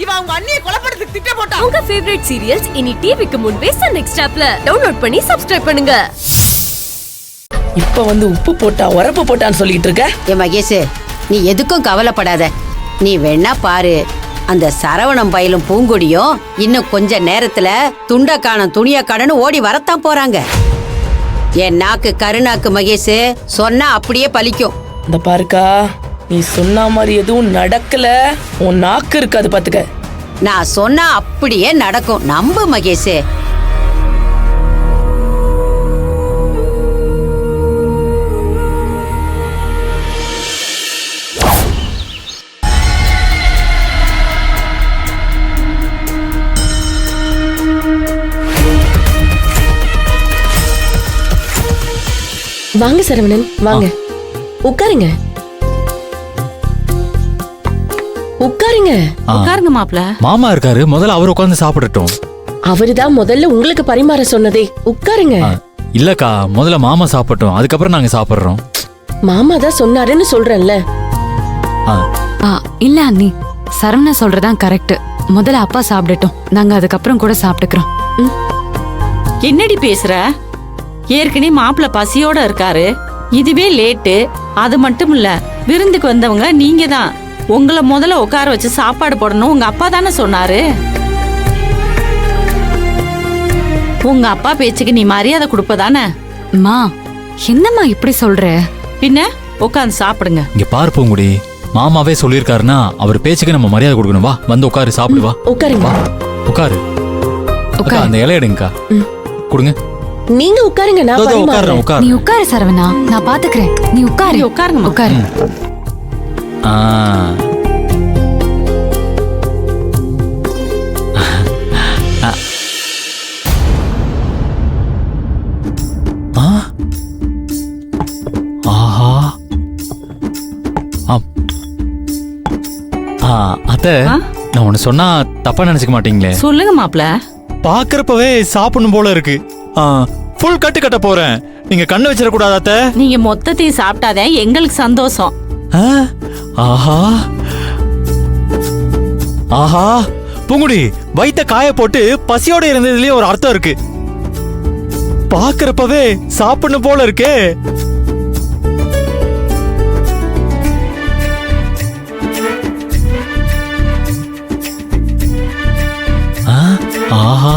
இவன் அவங்க அண்ணியை கொலைப்படுறதுக்கு திட்டம் போட்டான். உங்க ஃபேவரட் சீரியல்ஸ் இனி டிவிக்கு முன்பே சன் நெக்ஸ்ட் ஆப்ல டவுன்லோட் பண்ணி சப்ஸ்கிரைப் பண்ணுங்க. இப்ப வந்து உப்பு போட்டா உரப்பு போட்டான்னு சொல்லிட்டு இருக்க. ஏ மகேஷ், நீ எதுக்கும் கவலைப்படாத. நீ வேணா பாரு, அந்த சரவணம் பயிலும் பூங்கொடியும் இன்னும் கொஞ்ச நேரத்துல துண்ட காணும் துணிய காணன்னு ஓடி வரத்தான் போறாங்க. என் நாக்கு கருநாக்கு மகேஷ், சொன்னா அப்படியே பலிக்கும். இந்த பாருக்கா, நீ சொன்ன மாதிரி எதுவும் நடக்கல. உன் நாக்கு இருக்காது பாத்துக்க. நான் சொன்னா அப்படியே நடக்கும், நம்பு மகேஷ். வாங்க சரவணன், வாங்க உட்காருங்க. உட்காருங்க. உட்காருங்க மாப்ள. மாமா இருக்காரு, முதல்ல அவர் உட்கார்ந்து சாப்பிடட்டும். அவருதான் முதல்ல உங்களுக்கு பரிமாற சொன்னதே. உட்காருங்க. இல்லக்கா, முதல்ல மாமா சாப்பிட்டோம், அதுக்கப்புறம் நாங்க சாப்பிடுறோம். மாமா தான் சொன்னாருன்னு சொல்றேன்ல. இல்ல அண்ணி, சரவணா சொல்றதான் கரெக்ட். முதல்ல அப்பா சாப்பிடட்டும், நாங்க அதுக்கப்புறம் கூட சாப்பிட்டுக்கிறோம். என்னடி பேசுற? ஏற்கனவே மாப்பிள்ள பசியோட இருக்காரு, இதுவே லேட்டு. அது மட்டும் இல்ல, விருந்துக்கு வந்தவங்க நீங்க தான். உங்களை முதல்ல உட்கார வச்சு சாப்பாடு போடணும் உங்க அப்பா தானே சொன்னாரு. உங்க அப்பா பேச்சுக்கு நீ மரியாதை கொடுப்பதானே? மா, என்னம்மா இப்படி சொல்ற? பின்ன உட்காந்து சாப்பிடுங்க. இங்க பாரு பூங்குடி, மாமாவே சொல்லிருக்காருன்னா அவர் பேச்சுக்கு நம்ம மரியாதை கொடுக்கணும். வா, வந்து உட்காரு, சாப்பிடு. வா உட்காருங்க. உட்காரு. அக்கா, அந்த இலை எடுங்கக்கா, கொடுங்க. நீங்க உட்காருங்க, நான் பரிமாறேன். நீ உட்காரு சரவணா, நான் பாத்துக்கிறேன். நீ உட்காரு. உட்காருங்க, உட்காரு. அத்தை, நான் ஒண்ணு சொன்னா தப்பா நினைச்சுக்க மாட்டீங்களே? சொல்லுங்க மாப்ள. பாக்குறப்பவே சாப்பிடணும் போல இருக்கு. ஃபுல் கட்டு கட்ட போறேன், நீங்க கண்ணு வச்சிட கூடாது அத்தை. நீங்க மொத்தத்தையும் சாப்பிட்டாதான் எங்களுக்கு சந்தோஷம். ஆஹா ஆஹா, பூங்குடி, வயித்த காய போட்டு பசியோட இருந்ததுலயே ஒரு அர்த்தம் இருக்கு. பாக்குறப்பவே சாப்பிடணும் போல இருக்கே. ஆஹா,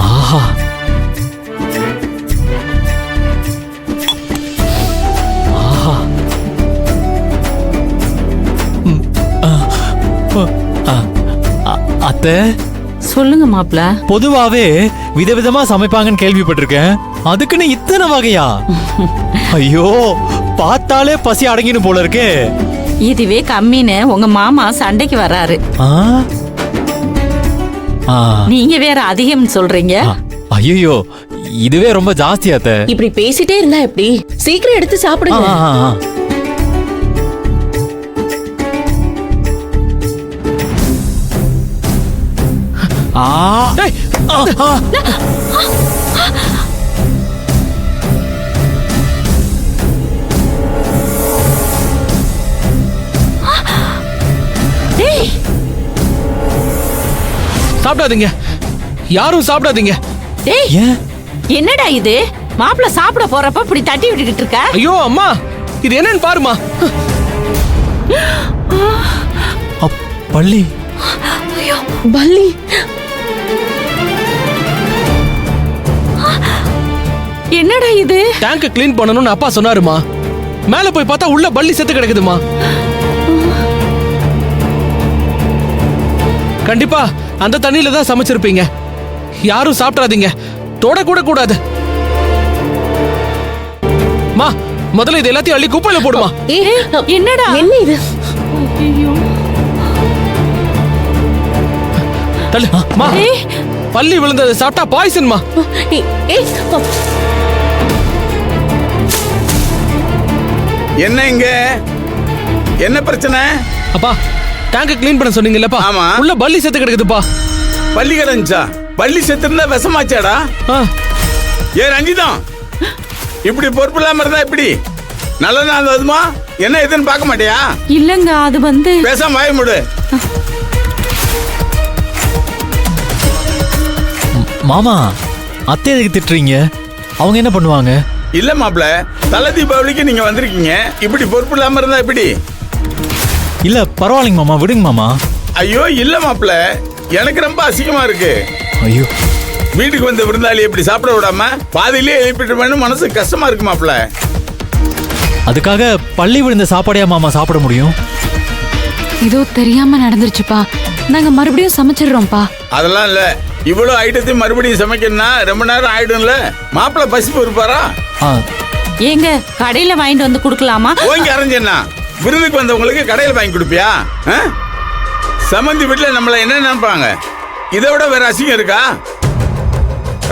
ஆஹா, ஆஹா. அத்தை, சொல்லுங்க மாப்ள. பொதுவாவே விதவிதமா சமைப்பாங்கன்னு கேள்விப்பட்டிருக்கேன், அதுக்குன்னு இத்தனை வகையா? ஐயோ, பார்த்தாலே பசி அடங்கின்னு போல இருக்கே. இதுவே கம்மின்னு உங்க மாமா சண்டைக்கு வர்றாரு. நீங்க வேற அதிகம் சொல்றீங்க. ஐயோ, இதுவே ரொம்ப ஜாஸ்தி அத்தை. இப்படி பேசிட்டே இருந்தா எப்படி? சீக்கிரம் எடுத்து சாப்பிடுங்க. சாப்பிடாதீங்க, யாரும் சாப்பிடாதீங்க. என்னடா இது? மாப்பிள்ள சாப்பிட போறப்ப இப்படி தட்டி விட்டுக்கிட்டு இருக்க? ஐயோ அம்மா, இது என்னன்னு பாருமா. பள்ளி, பள்ளி. என்னடா இது? டேங்க கிளீன் பண்ணணும்னு அப்பா சொன்னாருமா. மேல போய் பார்த்தா உள்ள பள்ளி செத்து கிடக்குதுமா. கண்டிப்பா அந்த தண்ணியில தான் சமைச்சிருப்பீங்க. யாரும் சாப்பிடாதீங்க, தொட கூட கூடாது. மா, முதல்ல இது எல்லாத்தையும் அள்ளி குப்பையில போடுமா. என்னடா என்ன இது? தள்ளு. மா, பள்ளி விழுந்ததை சாப்பிட்டா பாய்சன்மா. என்ன இங்க என்ன பிரச்சனை? அப்பா, டேங்க கிளீன் பண்ண சொன்னீங்கல்லப்பா. ஆமா. உள்ள பள்ளி செத்து கிடக்குதுப்பா. பள்ளி கிடந்துச்சா? பள்ளி செத்து இருந்தா விஷமாச்சாடா? ஏ ரஞ்சிதம், இப்படி பொறுப்பு இல்லாம இருந்தா இப்படி நல்ல நாள் அதுமா என்ன எதுன்னு பார்க்க மாட்டியா? இல்லங்க அது வந்து பேசாம வாய மூடு. மாமா அத்தை எதுக்கு திட்டுறீங்க? அவங்க என்ன பண்ணுவாங்க? இல்ல மாப்ள, தலை தீபாவளிக்கு நீங்க வந்திருக்கீங்க, இப்படி பொறுப்பு இல்லாம இருந்தா எப்படி? இல்ல பரவாயில்லைங்க மாமா, விடுங்க மாமா. ஐயோ இல்ல மாப்ள, எனக்கு ரொம்ப அசிங்கமா இருக்கு. ஐயோ, வீட்டுக்கு வந்த விருந்தாளி எப்படி சாப்பிட விடாம பாதியிலே எழுப்பிட்டு மனசு கஷ்டமா இருக்கு மாப்ள. அதுக்காக பள்ளி விழுந்த சாப்பாடையா மாமா சாப்பிட முடியும்? ஏதோ தெரியாம நடந்துருச்சுப்பா. நாங்க மறுபடியும் சமைச்சிடுறோம்ப்பா. அதெல்லாம் இல்ல, இவ்வளவு ஐட்டத்தையும் மறுபடியும் சமைக்கணும்னா ரொம்ப நேரம் ஆயிடும்ல. மாப்பிள்ள பசிப்பு இருப்பாரா? ஆ, ஏங்க கடையில வாங்கிட்டு வந்து குடுக்கலாமா? ஓங்கி அரைஞ்சேன்னா விருந்துக்கு வந்தவங்களுக்கு கடையில் வாங்கி கொடுப்பியா? சம்மந்தி வீட்டுல நம்மள என்ன நினைப்பாங்க? இதை விட வேற அசிங்கம் இருக்கா?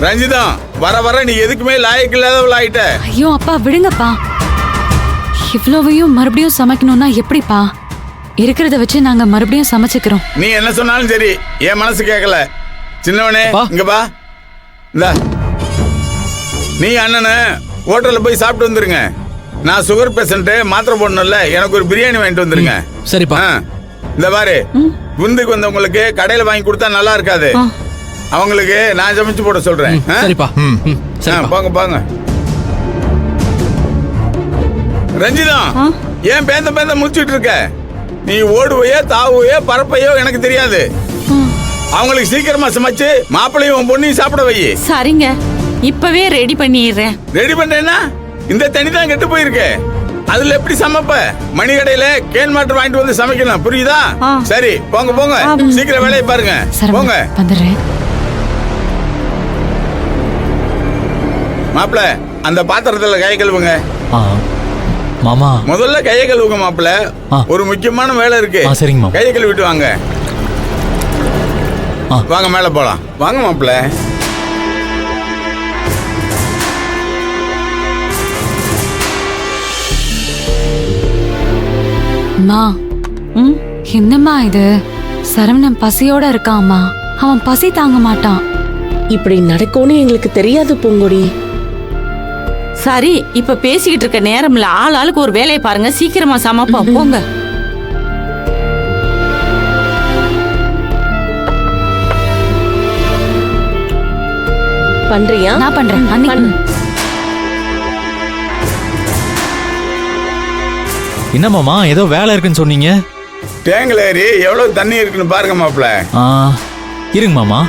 ரஞ்சிதம், வர வர நீ எதுக்குமே லாயக்கு இல்லாதவள் ஆயிட்ட. ஐயோ அப்பா விடுங்கப்பா. இவ்வளவையும் மறுபடியும் சமைக்கணும்னா எப்படிப்பா? இருக்கிறத வச்சு நாங்க மறுபடியும் சமைச்சுக்கிறோம். நீ என்ன சொன்னாலும் சரி, என் மனசு கேட்கல. சின்னவனே இங்க பா. இந்த நீ அண்ணனு ஹோட்டல்ல போய் சாப்பிட்டு வந்துருங்க. நான் சுகர் பேஷண்ட், மாத்திரை போடணும்ல, எனக்கு ஒரு பிரியாணி வாங்கிட்டு வந்துருங்க. சரிப்பா. இந்த பாரு, விருந்துக்கு வந்தவங்களுக்கு கடையில வாங்கி கொடுத்தா நல்லா இருக்காது. அவங்களுக்கு நான் சமைச்சு போட சொல்றேன். சரிப்பா. போங்க போங்க. ரஞ்சிதம், ஏன் பேந்த பேந்த முடிச்சிட்டு இருக்க? நீ ஓடுவையோ தாவுவையோ பறப்பையோ எனக்கு தெரியாது. அவங்களுக்கு சீக்கிரமா சமைச்சு மாப்பிள்ளையும் பொண்ணையும் சாப்பிட வை. சரிங்க, இப்பவே ரெடி பண்ணிடுறேன். ரெடி பண்றேன்னா இந்த தண்ணி தான் கெட்டு போயிருக்கு. அதுல எப்படி சமைப்ப? மணி கடையில கேன் மாட்டர் வாங்கிட்டு வந்து சமைக்கணும், புரியுதா? சரி போங்க போங்க, சீக்கிரம் வேலையை பாருங்க. போங்க. வந்துடுறேன். மாப்பிள்ள, அந்த பாத்திரத்துல கை கழுவுங்க. மாமா முதல்ல கையை கழுவுங்க மாப்பிள்ள. ஒரு முக்கியமான வேலை இருக்கு. சரிங்க மாமா. கையை கழுவிட்டு வாங்க. வாங்க மேல போலாம். வாங்க மாப்பிள்ள. அம்மா, என்னம்மா இது? சரவணன் பசியோட இருக்காம்மா. அவன் பசி தாங்க மாட்டான். இப்படி நடக்கும்னு எங்களுக்கு தெரியாது பூங்கொடி. சரி, இப்ப பேசிக்கிட்டு இருக்க நேரம்ல ஆள் ஆளுக்கு ஒரு வேலையை பாருங்க. சீக்கிரமா சமைப்போம், போங்க. பண்றியா? நான் பண்றேன். அன்னைக்கு என்ன மாமா ஏதோ வேலை இருக்குன்னு சொன்னீங்க? டேங்க்ல ஏறி எவ்வளவு தண்ணி இருக்குன்னு பாருங்க மாப்பிள்ள. இருங்க மாமா.